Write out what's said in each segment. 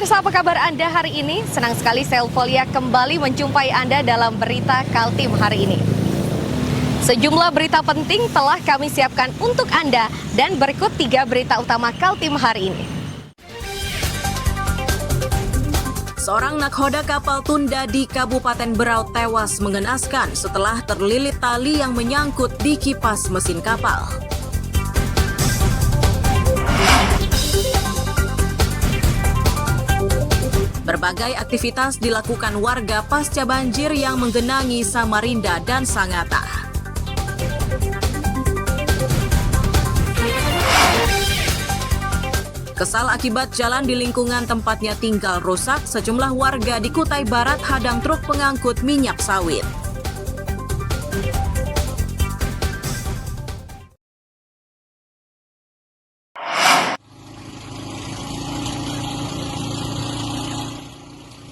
Pemirsa, apa kabar Anda hari ini? Senang sekali saya Ulfolia kembali menjumpai Anda dalam berita Kaltim hari ini. Sejumlah berita penting telah kami siapkan untuk Anda dan berikut 3 berita utama Kaltim hari ini. Seorang nakhoda kapal tunda di Kabupaten Berau tewas mengenaskan setelah terlilit tali yang menyangkut di kipas mesin kapal. Berbagai aktivitas dilakukan warga pasca banjir yang menggenangi Samarinda dan Sangatta. Kesal akibat jalan di lingkungan tempatnya tinggal rusak, sejumlah warga di Kutai Barat hadang truk pengangkut minyak sawit.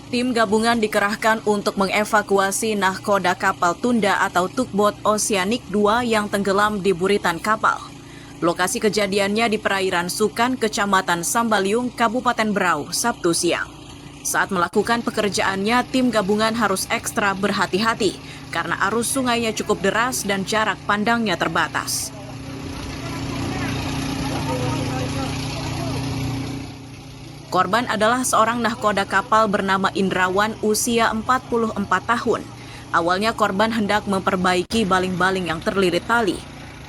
Tim gabungan dikerahkan untuk mengevakuasi nahkoda kapal tunda atau tugboat Oceanic 2 yang tenggelam di buritan kapal. Lokasi kejadiannya di perairan Sukan, Kecamatan Sambaliung, Kabupaten Berau, Sabtu siang. Saat melakukan pekerjaannya, tim gabungan harus ekstra berhati-hati karena arus sungainya cukup deras dan jarak pandangnya terbatas. Korban adalah seorang nahkoda kapal bernama Indrawan usia 44 tahun. Awalnya korban hendak memperbaiki baling-baling yang terlilit tali.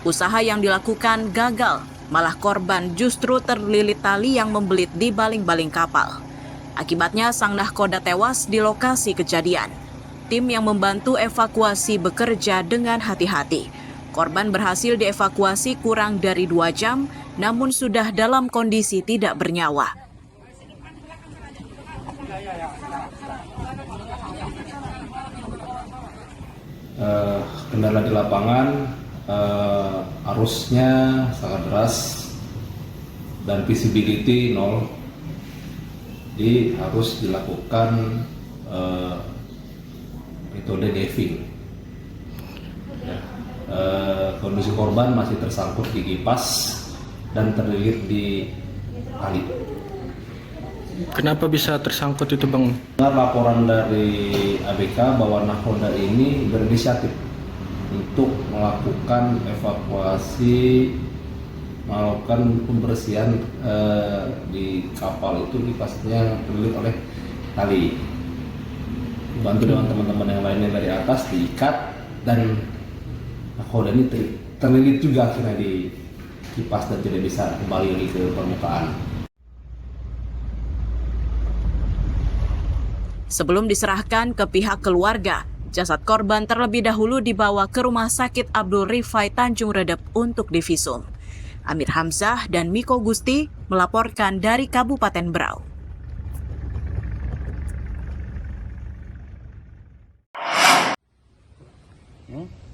Usaha yang dilakukan gagal, malah korban justru terlilit tali yang membelit di baling-baling kapal. Akibatnya sang nahkoda tewas di lokasi kejadian. Tim yang membantu evakuasi bekerja dengan hati-hati. Korban berhasil dievakuasi kurang dari 2 jam, namun sudah dalam kondisi tidak bernyawa. Kendala di lapangan, arusnya sangat deras dan visibility nol, jadi harus dilakukan metode diving. Kondisi korban masih tersangkut di kipas dan terlilit di tali. Kenapa bisa tersangkut itu, Bang? Laporan dari ABK bahwa nahkoda ini berinisiatif untuk melakukan evakuasi, melakukan pembersihan di kapal itu kipasnya terlilit oleh tali. Dibantu dengan teman-teman yang lainnya dari atas diikat dan nahkoda ini terlilit juga akhirnya di kipas dan tidak bisa kembali lagi ke permukaan. Sebelum diserahkan ke pihak keluarga, jasad korban terlebih dahulu dibawa ke Rumah Sakit Abdul Rifai Tanjung Redep untuk divisum. Amir Hamzah dan Miko Gusti melaporkan dari Kabupaten Berau.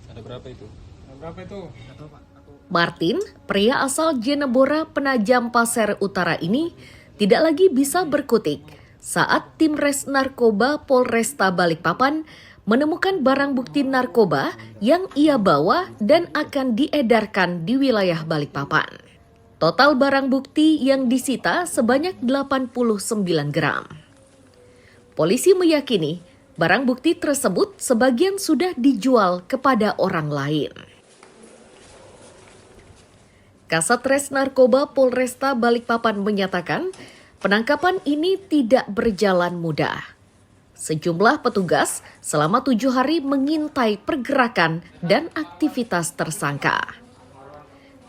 Ada berapa itu? Martin, pria asal Jenebora Penajam Pasir Utara ini tidak lagi bisa berkutik saat tim Res Narkoba Polresta Balikpapan menemukan barang bukti narkoba yang ia bawa dan akan diedarkan di wilayah Balikpapan. Total barang bukti yang disita sebanyak 89 gram. Polisi meyakini barang bukti tersebut sebagian sudah dijual kepada orang lain. Kasat Res Narkoba Polresta Balikpapan menyatakan penangkapan ini tidak berjalan mudah. Sejumlah petugas selama 7 hari mengintai pergerakan dan aktivitas tersangka.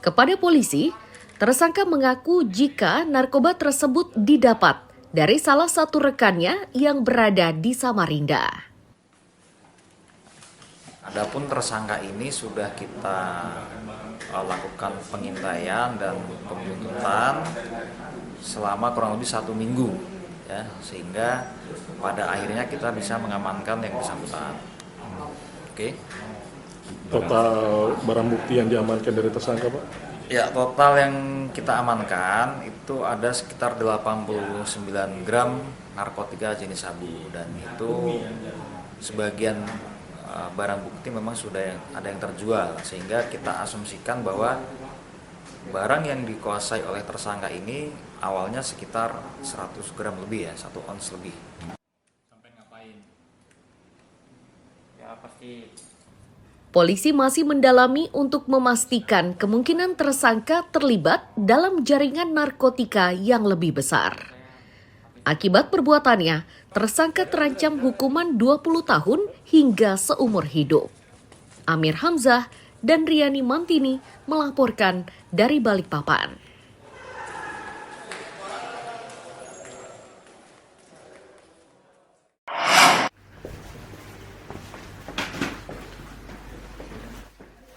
Kepada polisi, tersangka mengaku jika narkoba tersebut didapat dari salah satu rekannya yang berada di Samarinda. Adapun tersangka ini sudah kita lakukan pengintaian dan penuntutan selama kurang lebih 1 minggu, ya, sehingga pada akhirnya kita bisa mengamankan yang bersangkutan. Oke. Total barang bukti yang diamankan dari tersangka, Pak? Ya, total yang kita amankan itu ada sekitar 89 gram narkotika jenis sabu, dan itu sebagian barang bukti memang sudah ada yang terjual, sehingga kita asumsikan bahwa Barang yang dikuasai oleh tersangka ini awalnya sekitar 100 gram lebih ya, 1 ons lebih. Sampai ngapain? Ya pasti. Polisi masih mendalami untuk memastikan kemungkinan tersangka terlibat dalam jaringan narkotika yang lebih besar. Akibat perbuatannya, tersangka terancam hukuman 20 tahun hingga seumur hidup. Amir Hamzah dan Riani Mantini melaporkan dari Balikpapan.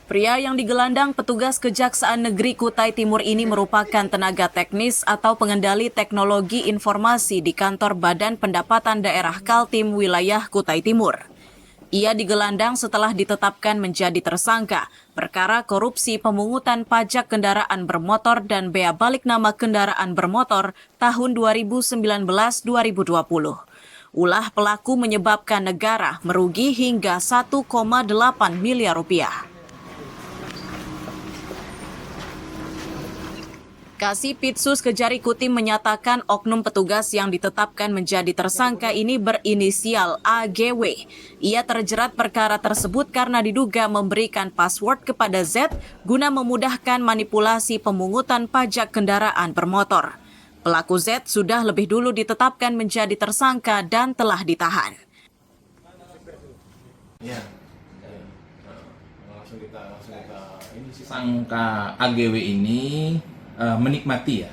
Pria yang digelandang petugas Kejaksaan Negeri Kutai Timur ini merupakan tenaga teknis atau pengendali teknologi informasi di kantor Badan Pendapatan Daerah Kaltim wilayah Kutai Timur. Ia digelandang setelah ditetapkan menjadi tersangka perkara korupsi pemungutan pajak kendaraan bermotor dan bea balik nama kendaraan bermotor tahun 2019-2020. Ulah pelaku menyebabkan negara merugi hingga 1,8 miliar rupiah. Kasipitsus Kejari Kutim menyatakan oknum petugas yang ditetapkan menjadi tersangka ini berinisial AGW. Ia terjerat perkara tersebut karena diduga memberikan password kepada Z guna memudahkan manipulasi pemungutan pajak kendaraan bermotor. Pelaku Z sudah lebih dulu ditetapkan menjadi tersangka dan telah ditahan. Tersangka AGW ini menikmati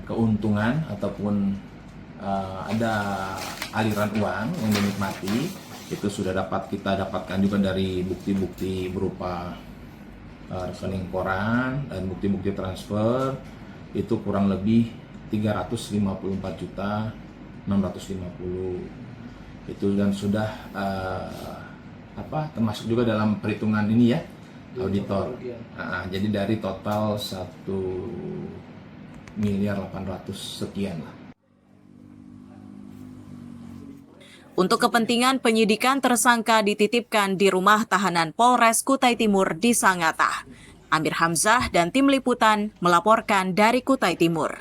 keuntungan ataupun ada aliran uang yang dinikmati. Itu sudah kita dapatkan juga dari bukti-bukti berupa rekening koran dan bukti-bukti transfer. Itu kurang lebih 354.650 itu, dan sudah termasuk juga dalam perhitungan ini ya, auditor. Jadi dari total 1.800.000.000 sekian lah. Untuk kepentingan penyidikan, tersangka dititipkan di rumah tahanan Polres Kutai Timur di Sangatta. Amir Hamzah dan tim liputan melaporkan dari Kutai Timur.